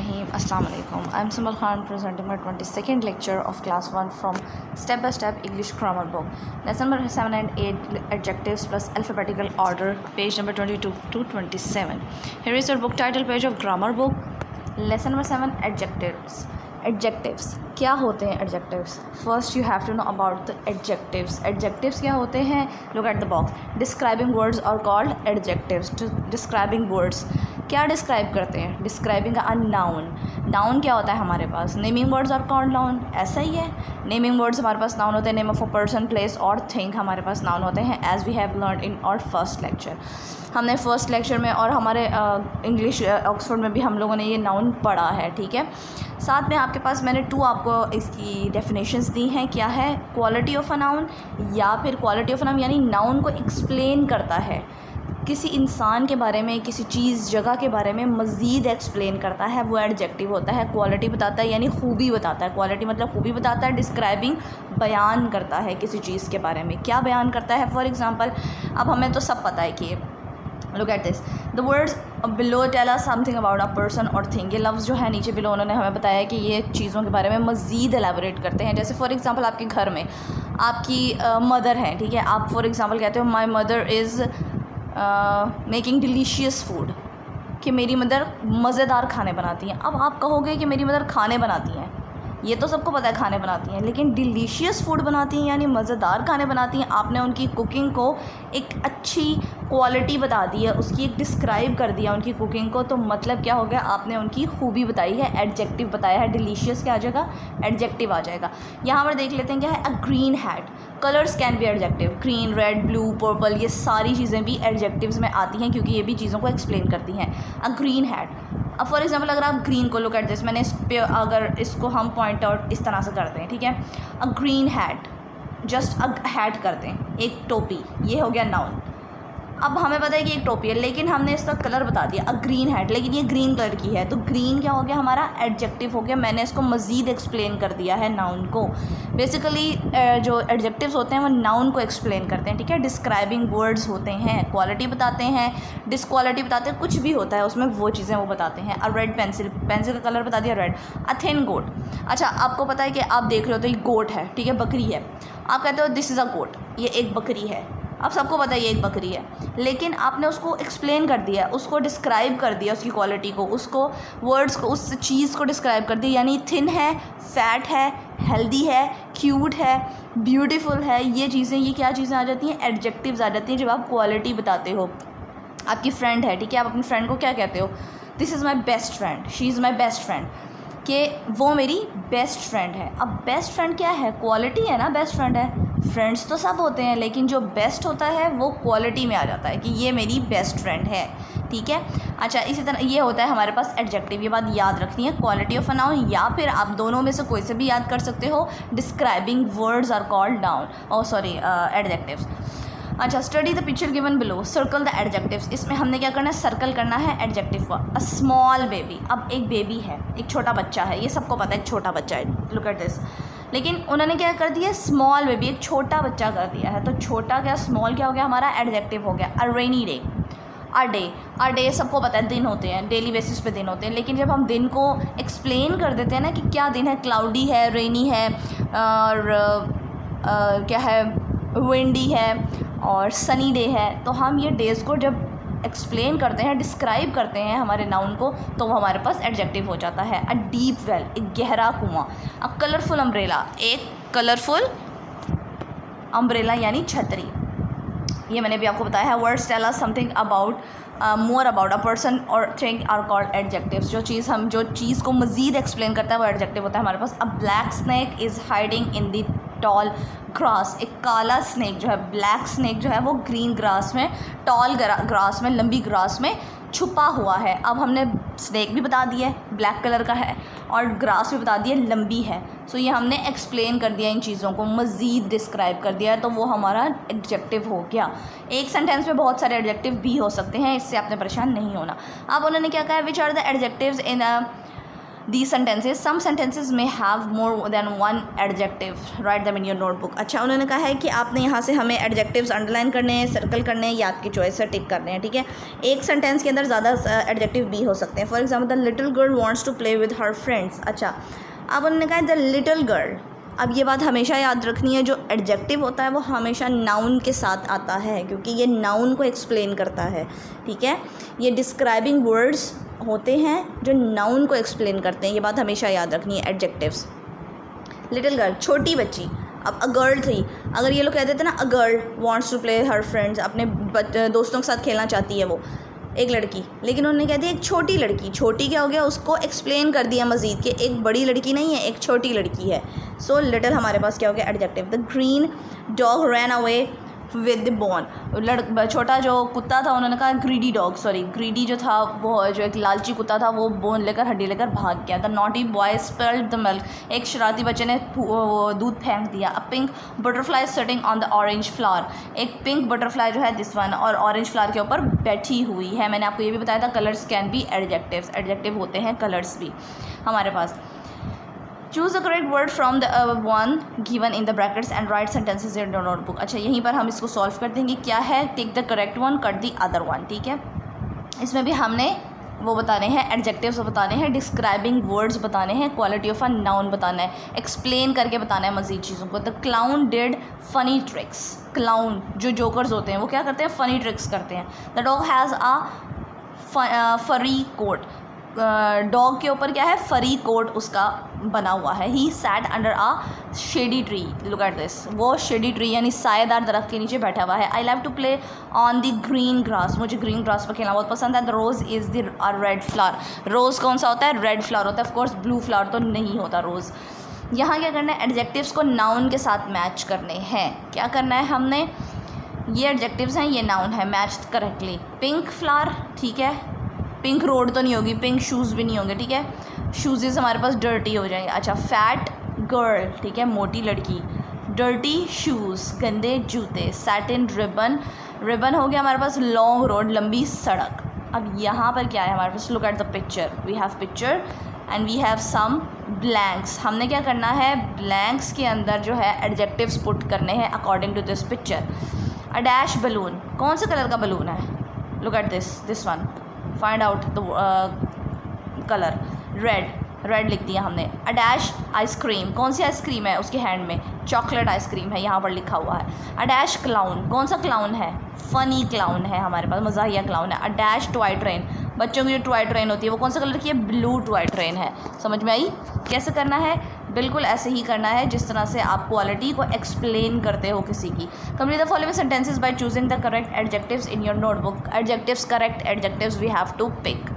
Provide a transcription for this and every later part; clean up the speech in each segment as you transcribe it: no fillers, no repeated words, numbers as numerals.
Bismillahirrahmanirrahim. Assalamu alaikum. I'm Simal Khan presenting my 22nd lecture of class 1 from Step by Step English Grammar book. Lesson number 7 and 8 adjectives plus alphabetical order, page number 22 to 27. Here is your book title page of grammar book. Lesson number 7 adjectives. Adjectives क्या होते हैं? Adjectives first you have to know about the adjectives. Adjectives क्या होते हैं? Look at the box. Describing words are called adjectives. Describing words क्या describe करते हैं? Describing a noun. Noun क्या होता है हमारे पास? Naming words are called noun. ऐसा ही है, नेमिंग वर्ड्स हमारे पास नाउन होते हैं. Name of a person, place और थिंग हमारे पास नाउन होते हैं, as we have learn in our first lecture. हमने फर्स्ट लेक्चर में और हमारे इंग्लिश ऑक्सफोर्ड में भी हम लोगों ने ये नाउन पढ़ा है. ठीक है, साथ में आपके पास मैंने आपको इसकी डेफिनेशंस दी हैं. क्या है? क्वालिटी ऑफ अ नाउन, या फिर क्वालिटी ऑफ अ नाउन यानी नाउन को एक्सप्लेन करता है, किसी इंसान के बारे में, किसी चीज़, जगह के बारे में मज़ीद एक्सप्लेन करता है, वो एडजेक्टिव होता है. क्वालिटी बताता है यानी खूबी बताता है. क्वालिटी मतलब खूबी बताता है. डिस्क्राइबिंग बयान करता है किसी चीज़ के बारे में. क्या बयान करता है? फॉर एग्ज़ाम्पल, अब हमें तो सब पता है कि look at this, the words below tell us something about a person और थिंग. ये लफ्ज़ जो है नीचे बिलो उन्होंने हमें बताया कि ये चीज़ों के बारे में मज़ीद एलेबोरेट करते हैं. जैसे फॉर एग्ज़ाम्पल, आपके घर में आपकी मदर है. ठीक है, आप फॉर एग्ज़ाम्पल कहते हो my mother is making delicious food, कि मेरी मदर मज़ेदार खाने बनाती हैं. अब आप कहोगे कि मेरी मदर खाने बनाती हैं, ये तो सबको पता है खाने बनाती हैं, लेकिन डिलीशियस फूड बनाती हैं यानी मज़ेदार खाने बनाती हैं. आपने उनकी कुकिंग को एक अच्छी क्वालिटी बता दी है, उसकी एक डिस्क्राइब कर दिया उनकी कुकिंग को, तो मतलब क्या हो गया? आपने उनकी खूबी बताई है, एडजेक्टिव बताया है. डिलीशियस क्या आ जाएगा? एडजेक्टिव आ जाएगा. यहाँ पर देख लेते हैं क्या है. A green hat. Colours can be adjective. Green, red, blue, purple, ये सारी चीज़ें भी एडजेक्टिव्स में आती हैं क्योंकि ये भी चीज़ों को एक्सप्लेन करती हैं. अ ग्रीन हैट. अब फॉर एग्जाम्पल, अगर आप ग्रीन को लुक एट दिस, मैंने इस पे अगर इसको हम पॉइंट आउट इस तरह से करते हैं. ठीक है, a green hat, just a hat करते हैं, एक टोपी, ये हो गया नाउन. अब हमें पता है कि एक टोपी है, लेकिन हमने इसका कलर बता दिया अ ग्रीन हैट, लेकिन ये ग्रीन कलर की है, तो ग्रीन क्या हो गया? हमारा एडजेक्टिव हो गया. मैंने इसको मज़ीद एक्सप्लेन कर दिया है नाउन को. बेसिकली जो एडजेक्टिव्स होते हैं वो नाउन को एक्सप्लेन करते हैं. ठीक है, डिस्क्राइबिंग वर्ड्स होते हैं, क्वालिटी बताते हैं, डिसक्वालिटी बताते हैं, कुछ भी होता है उसमें, वो चीज़ें वो बताते हैं. अ रेड पेंसिल, पेंसिल का कलर बता दिया रेड. अ थिन गोट. अच्छा, आपको पता है कि आप देख रहे हो तो ये गोट है. ठीक है, बकरी है. आप कहते हो दिस इज़ अ गोट, ये एक बकरी है. अब सबको पता है ये एक बकरी है, लेकिन आपने उसको एक्सप्लेन कर दिया, उसको डिस्क्राइब कर दिया, उसकी क्वालिटी को, उसको वर्ड्स को, उस चीज़ को डिस्क्राइब कर दिया. यानी थिन है, फैट है, हेल्दी है, क्यूट है, ब्यूटीफुल है, ये चीज़ें, ये क्या चीज़ें आ जाती हैं? एडजेक्टिव्स आ जाती हैं जब आप क्वालिटी बताते हो. आपकी फ्रेंड है. ठीक है, आप अपनी फ्रेंड को क्या कहते हो? This is my best friend, she is my best friend, कि वो मेरी बेस्ट फ्रेंड है. अब बेस्ट फ्रेंड क्या है? क्वालिटी है ना. बेस्ट फ्रेंड है, फ्रेंड्स तो सब होते हैं, लेकिन जो बेस्ट होता है वो क्वालिटी में आ जाता है कि ये मेरी बेस्ट फ्रेंड है. ठीक है, अच्छा, इसी तरह ये होता है हमारे पास एडजेक्टिव. ये बात याद रखनी है, क्वालिटी ऑफ अ नाउन, या फिर आप दोनों में से कोई से भी याद कर सकते हो. Describing words are called noun, adjectives. अच्छा, study the picture given below, circle the adjectives. इसमें हमने क्या करना है? सर्कल करना है एडजेक्टिव को. A small baby. अब एक बेबी है, एक छोटा बच्चा है, ये सबको पता है एक छोटा बच्चा है. लुक एट दिस, लेकिन उन्होंने क्या कर दिया? स्मॉल बेबी, एक छोटा बच्चा कर दिया है, तो छोटा क्या, स्मॉल क्या हो गया? हमारा एडजेक्टिव हो गया. A rainy day. A day. A day सबको पता है दिन होते हैं, डेली बेसिस पे दिन होते हैं, लेकिन जब हम दिन को एक्सप्लेन कर देते हैं ना कि क्या दिन है, क्लाउडी है, रेनी है, और क्या है, विंडी है और सनी डे है, तो हम ये डेज़ को जब एक्सप्लेन करते हैं, डिस्क्राइब करते हैं हमारे नाउन को, तो वो हमारे पास एडजेक्टिव हो जाता है. अ डीप वेल, एक गहरा कुआं. अ कलरफुल अम्ब्रेला, एक कलरफुल अम्ब्रेला यानी छतरी. ये मैंने भी आपको बताया है. Words tell us something about more about a person और थिंग आर कॉल्ड एडजेक्टिव्स. जो चीज़ को मज़ीद एक्सप्लेन करता है वो एडजेक्टिव होता है हमारे पास. A black snake is hiding in the tall grass. एक काला स्नैक जो है, ब्लैक स्नैक जो है, वो ग्रीन ग्रास में, टॉल ग्रास में, लंबी ग्रास में छुपा हुआ है. अब हमने स्नैक भी बता दिया है ब्लैक कलर का है, और ग्रास भी बता दिया लंबी है. सो ये हमने एक्सप्लेन कर दिया, इन चीज़ों को मज़ीद डिस्क्राइब कर दिया, तो वो हमारा एडजेक्टिव हो गया. एक सेंटेंस में बहुत सारे एडजेक्टिव भी हो सकते हैं, इससे आपने परेशान नहीं होना. अब उन्होंने क्या कहा? Which are the adjectives in these sentences, some sentences may have more than one adjective, write them in your notebook. अच्छा, उन्होंने कहा है कि आपने यहाँ से हमें एडजेक्टिव्स अंडरलाइन करने हैं, सर्कल करने हैं या आपकी चॉइस से टिक करने हैं, ठीक है। एक सेंटेंस के अंदर ज़्यादा एडजेक्टिव भी हो सकते हैं। For example, the little girl wants to play with her friends. अच्छा, अब उन्होंने कहा है द लिटिल गर्ल। अब ये बात हमेशा याद रखनी है, जो एडजेक्टिव होता है वो हमेशा नाउन के साथ आता है, क्योंकि ये नाउन को एक्सप्लेन करता है, ठीक है। ये डिस्क्राइबिंग वर्ड्स होते हैं जो नाउन को एक्सप्लेन करते हैं, ये बात हमेशा याद रखनी है, एडजेक्टिव्स। लिटिल गर्ल, छोटी बच्ची। अब अ गर्ल थी, अगर ये लोग कह देते ना a girl wants to play her friends, अपने दोस्तों के साथ खेलना चाहती है वो एक लड़की, लेकिन उन्होंने कह दिया एक छोटी लड़की। छोटी क्या हो गया, उसको एक्सप्लेन कर दिया मज़ीद कि एक बड़ी लड़की नहीं है, एक छोटी लड़की है। सो लिटिल हमारे पास क्या हो गया, adjective. The green dog ran away with the bone. छोटा जो कुत्ता था, उन्होंने कहा ग्रीडी डॉग, सॉरी ग्रीडी जो था वो जो एक लालची कुत्ता था, वो बोन लेकर हड्डी लेकर भाग गया। The naughty boy spilled the milk. एक शरारती बच्चे ने दूध फेंक दिया। A pink butterfly sitting on the orange flower. एक पिंक बटरफ्लाई जो है दिस वन, और ऑरेंज फ्लावर के ऊपर बैठी हुई है। मैंने आपको ये भी बताया था colours can be adjectives, adjective होते हैं कलर्स भी हमारे पास। Choose the correct word from the one given in the brackets and write sentences in your notebook. अच्छा, यहीं पर हम इसको सॉल्व कर देंगे। क्या है, take the correct one, cut the other one, ठीक है। इसमें भी हमने वो बताने हैं, एडजेक्टिव्स बताने हैं, डिस्क्राइबिंग वर्ड्स बताने हैं, क्वालिटी ऑफ अ नाउन बताना है, एक्सप्लेन करके बताना है मज़ीद चीज़ों को। The clown did funny tricks. Clown जो जोकर्स होते हैं वो क्या करते हैं, फ़नी ट्रिक्स करते हैं। द डॉग हैज़ अ फरी कोट। डॉग के ऊपर क्या है, फरी कोट उसका बना हुआ है। He sat under a shady tree, look at this, वो शेडी ट्री यानी सायेदार दरख्त के नीचे बैठा हुआ है। I love to play on the green grass, मुझे ग्रीन ग्रास पर खेलना बहुत पसंद है। The rose is the red flower. Rose कौन सा होता है, रेड फ्लावर होता है। ऑफकोर्स ब्लू फ्लावर तो नहीं होता रोज़। यहाँ क्या करना है, एडजेक्टिव्स को नाउन के साथ मैच करने हैं। क्या करना है हमने, ये एडजेक्टिव्स हैं, ये नाउन है, मैच करेक्टली। पिंक फ्लावर, ठीक है, पिंक रोड तो नहीं होगी, पिंक शूज़ भी नहीं होंगे, ठीक है। शूज़ हमारे पास डर्टी हो जाएंगे। अच्छा, फैट गर्ल, ठीक है, मोटी लड़की। डर्टी शूज़, गंदे जूते। सैटिन रिबन, रिबन हो गया हमारे पास लॉन्ग रोड, लंबी सड़क। अब यहाँ पर क्या है हमारे पास, look at the picture, we have picture and we have some blanks. हमने क्या करना है, ब्लैंक्स के अंदर जो है एडजेक्टिव्स पुट करने हैं according to this picture. A dash balloon, कौन से कलर का बलून है, look at this one, find out the colour, red लिख दिया हमने। अ डैश आइसक्रीम, कौन सी आइसक्रीम है उसके हैंड में, चॉकलेट आइसक्रीम है, यहाँ पर लिखा हुआ है। अ डैश क्लाउन, कौन सा क्लाउन है, फ़नी क्लाउन है हमारे पास, मज़ाहिया क्लाउन है। अ डैश टॉय ट्रेन, बच्चों की जो टॉय ट्रेन होती है वो कौन सा कलर की है, ब्लू टॉय ट्रेन है। समझ में आई कैसे करना है, बिल्कुल ऐसे ही करना है जिस तरह से आप क्वालिटी को एक्सप्लेन करते हो किसी की। Complete the following sentences by choosing the correct adjectives in your notebook. Adjectives, correct adjectives we have to pick.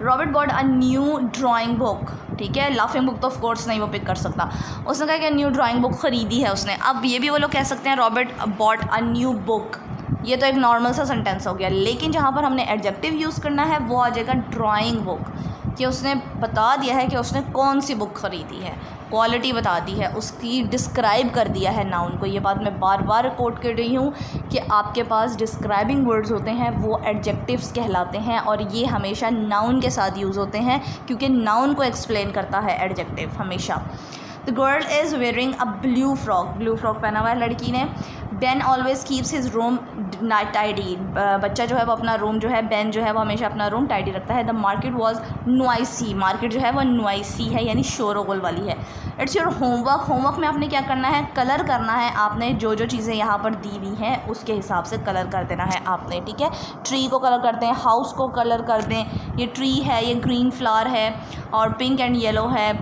Robert bought a new drawing book, ठीक है, लाफिंग बुक तो ऑफ कोर्स नहीं वो पिक कर सकता। उसने कहा कि न्यू ड्राइंग बुक ख़रीदी है उसने। अब ये भी वो लोग कह सकते हैं Robert bought a new book, ये तो एक नॉर्मल सा सेंटेंस हो गया। लेकिन जहाँ पर हमने एडजेक्टिव यूज़ करना है वो आ जाएगा ड्राइंग बुक, कि उसने बता दिया है कि उसने कौन सी बुक ख़रीदी है, क्वालिटी बता दी है, उसकी डिस्क्राइब कर दिया है नाउन को। ये बात मैं बार बार कोट कर रही हूँ कि आपके पास डिस्क्राइबिंग वर्ड्स होते हैं वो एडजेक्टिव्स कहलाते हैं, और ये हमेशा नाउन के साथ यूज़ होते हैं क्योंकि नाउन को एक्सप्लेन करता है एडजेक्टिव हमेशा। The girl is wearing a blue frock, blue frock पहना हुआ है लड़की ने। Ben always keeps his room tidy, बच्चा जो है वो अपना रूम जो है, बेन जो है वो हमेशा अपना रूम टाइडी रखता है। The market was noisy, market जो है वो नॉइसी है यानी शोर गोल वाली है। इट्स योर होमवर्क, होमवर्क में आपने क्या करना है, कलर करना है। आपने जो जो चीज़ें यहाँ पर दी हुई हैं उसके हिसाब से कलर कर देना है आपने, ठीक है। ट्री को कलर करते हैं, हाउस को कलर कर दें, ये ट्री है, ये ग्रीन फ्लावर है और पिंक एंड येलो है।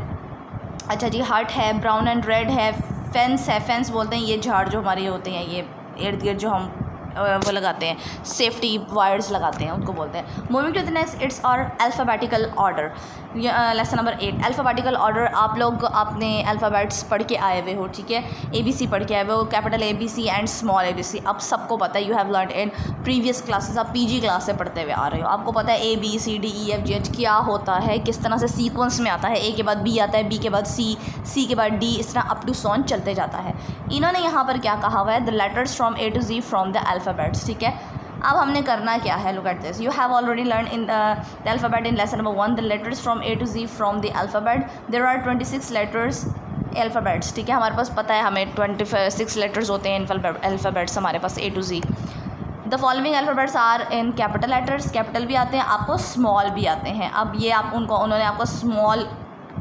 अच्छा जी, हट है, ब्राउन एंड रेड है, फेंस है, फेंस बोलते हैं ये झाड़ जो हमारे होते हैं, ये इर्द गिर्द जो हम वो लगाते हैं, सेफ्टी वायर्स लगाते हैं, उनको बोलते हैं। Moving to the next, it's our alphabetical order, lesson number 8। Alphabetical order, आप लोग अपने अल्फ़ाबेट्स पढ़ के आए हुए हो, ठीक है, ABC पढ़ के आए हुए हो, capital ABC and small ABC। अब सबको पता है, you have learn in previous classes, आप PG क्लास से पढ़ते हुए आ रहे हो, आपको पता है ABCDEFGH क्या होता है, किस तरह से सीक्वेंस में आता है। A के बाद B आता है, B के बाद C के बाद D, इस तरह अप टू सॉन चलते जाता है। इन्होंने यहाँ पर क्या कहा हुआ है, the letters from A to Z from the alphabets, ठीक है। अब हमने करना क्या है, look at this, you have already learn in the alphabet in lesson number 1 the letters from A to Z from the alphabet, there are 26 letters alphabets, ठीक है, हमारे पास पता है हमें 26 लेटर्स होते हैं अल्फ़ाबेट्स हमारे पास A to Z। The following alphabets are in capital letters, capital भी आते हैं आपको, स्मॉल भी आते हैं। अब ये आप उन्होंने आपको स्मॉल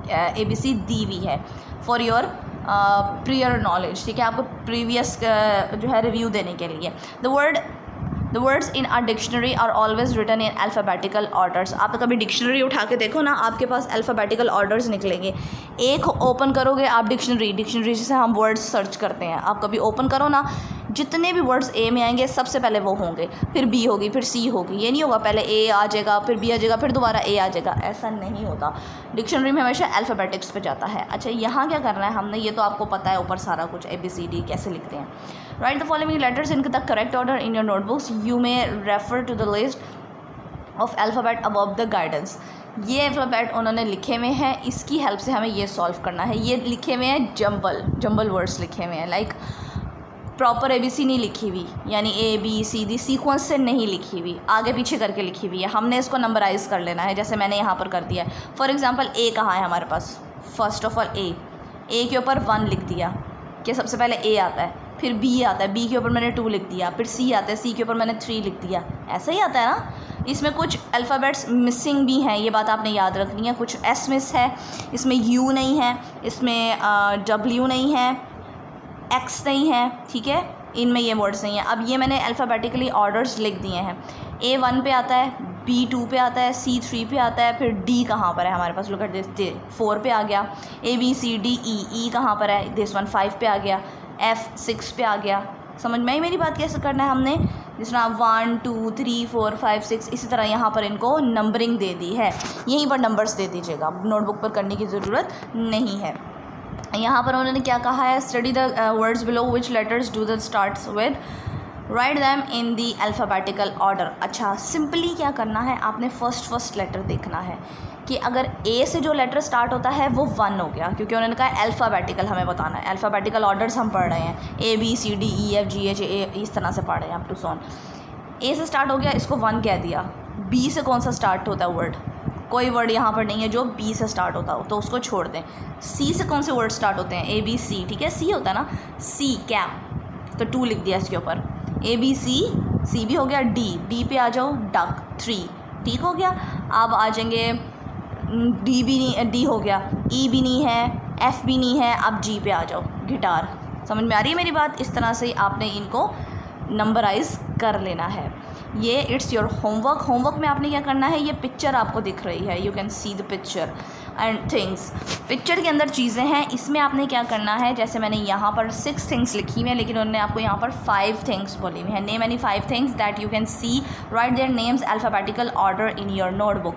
ABC दी हुई है फॉर योर प्रियर नॉलेज, ठीक है, आपको प्रीवियस जो है रिव्यू देने के लिए। The words in our dictionary are always written in alphabetical orders. आप कभी डिक्शनरी उठा के देखो ना, आपके पास अल्फ़ाबेटिकल ऑर्डर्स निकलेंगे। एक ओपन करोगे आप डिक्शनरी से हम वर्ड्स सर्च करते हैं, आप कभी ओपन करो ना, जितने भी वर्ड्स ए में आएंगे सबसे पहले वो होंगे, फिर बी होगी, फिर सी होगी। ये नहीं होगा पहले ए आ जाएगा, फिर बी आ जाएगा, फिर दोबारा ए आ जाएगा, ऐसा नहीं होता। डिक्शनरी में हमेशा अल्फ़ाबेटिक्स पे जाता है। अच्छा, यहाँ क्या करना है हमने, ये तो आपको पता है ऊपर सारा कुछ ABCD कैसे लिखते हैं। Write the following letters in the correct order in your notebooks, you may refer to the list of alphabet above the guidance. ये अल्फ़ाबेट उन्होंने लिखे हुए हैं, इसकी हेल्प से हमें ये सॉल्व करना है। ये लिखे हुए हैं जंबल वर्ड्स लिखे हुए हैं, लाइक प्रॉपर ABC नहीं लिखी हुई, यानी ABCD सीक्वेंस से नहीं लिखी हुई, आगे पीछे करके लिखी हुई है। हमने इसको नंबराइज़ कर लेना है, जैसे मैंने यहाँ पर कर दिया है। फॉर एग्जांपल A कहाँ है हमारे पास, फर्स्ट ऑफ ऑल A के ऊपर 1 लिख दिया कि सबसे पहले A आता है, फिर B आता है, B के ऊपर मैंने 2 लिख दिया, फिर C आता है, C के ऊपर मैंने 3 लिख दिया। ऐसा ही आता है ना। इसमें कुछ अल्फ़ाबेट्स मिसिंग भी हैं, ये बात आपने याद रखनी है। कुछ S मिस है, इसमें U नहीं है, इसमें W नहीं है, X नहीं है, ठीक है, इनमें ये वर्ड्स नहीं है। अब ये मैंने अल्फ़ाबेटिकली ऑर्डर्स लिख दिए हैं। A 1 पे आता है, B 2 पे आता है, C 3 पे आता है, फिर D कहाँ पर है हमारे पास, लुक एट दिस, 4 पे आ गया। ABCDE कहाँ पर है, दिस 1 5 पे आ गया, F 6 पे आ गया। समझ में आई मेरी बात, कैसे करना है हमने, जिस तरह 1 2 3 4 5 6 इसी तरह यहाँ पर इनको नंबरिंग दे दी है, यहीं पर नंबर्स दे दीजिएगा, नोटबुक पर करने की ज़रूरत नहीं है। यहाँ पर उन्होंने क्या कहा है, study the words below which letters do the starts with, right them in the alphabetical order. अच्छा, सिंपली क्या करना है, आपने फर्स्ट लेटर देखना है कि अगर A से जो लेटर स्टार्ट होता है वो 1 हो गया, क्योंकि उन्होंने कहा अल्फ़ाबेटिकल हमें बताना है। अल्फ़ाबेटिकल ऑर्डर्स हम पढ़ रहे हैं, ABCDEFGHA इस तरह से पढ़ रहे हैं अप टू सॉन। A से स्टार्ट हो गया, इसको 1 कह दिया। B से कौन सा स्टार्ट होता है वर्ड, कोई वर्ड यहाँ पर नहीं है जो B से स्टार्ट होता हो, तो उसको छोड़ दें। C से कौन से वर्ड स्टार्ट होते हैं, ABC, ठीक है, C होता है ना, C कैप, तो 2 लिख दिया इसके ऊपर। ABC, C भी हो गया। D पे आ जाओ, डक 3, ठीक हो गया। अब आ जाएंगे D भी नहीं, D हो गया, E भी नहीं है, F भी नहीं है, अब G पे आ जाओ, गिटार। समझ में आ रही है मेरी बात, इस तरह से आपने इनको नंबराइज़ कर लेना है। ये इट्स योर होमवर्क में आपने क्या करना है, ये पिक्चर आपको दिख रही है, you can see the picture and things, picture के अंदर चीज़ें हैं, इसमें आपने क्या करना है, जैसे मैंने यहाँ पर 6 थिंग्स लिखी हुई हैं, लेकिन उन्होंने आपको यहाँ पर 5 थिंग्स बोली हुई हैं। Name any 5 things that you can see, right their names alphabetical order in your notebook.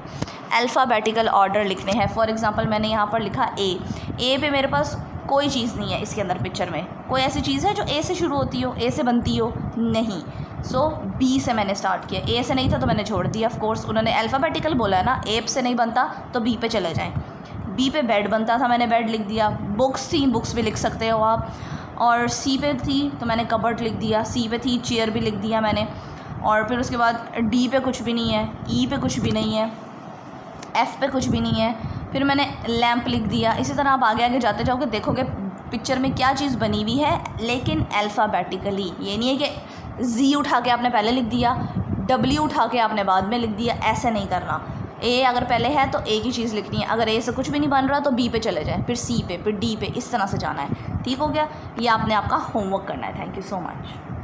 Alphabetical order लिखने हैं। फॉर एग्जांपल मैंने यहाँ पर लिखा A पे मेरे पास कोई चीज़ नहीं है, इसके अंदर पिक्चर में कोई ऐसी चीज़ है जो A से शुरू होती हो, A से बनती हो, नहीं। सो B से मैंने स्टार्ट किया, A से नहीं था तो मैंने छोड़ दिया। ऑफ कोर्स उन्होंने अल्फ़ाबेटिकल बोला है ना, A से नहीं बनता तो B पे चले जाएं। B पे बेड बनता था, मैंने बेड लिख दिया। बुक्स थी, बुक्स भी लिख सकते हो आप। और C पे थी तो मैंने कबर्ड लिख दिया। C पे थी, चेयर भी लिख दिया मैंने। और फिर उसके बाद D पे कुछ भी नहीं है, E पे कुछ भी नहीं है, F पे कुछ भी नहीं है, फिर मैंने लैंप लिख दिया। इसी तरह आप आगे आगे जाते जाओगे, देखोगे पिक्चर में क्या चीज़ बनी हुई है, लेकिन अल्फ़ाबेटिकली। ये नहीं है कि Z उठा के आपने पहले लिख दिया, W उठा के आपने बाद में लिख दिया, ऐसे नहीं करना। A अगर पहले है तो A की चीज़ लिखनी है, अगर A से कुछ भी नहीं बन रहा तो B पे चले जाएं, फिर C पे, फिर D पे, इस तरह से जाना है। ठीक हो गया, ये आपने आपका होमवर्क करना है। Thank you so much.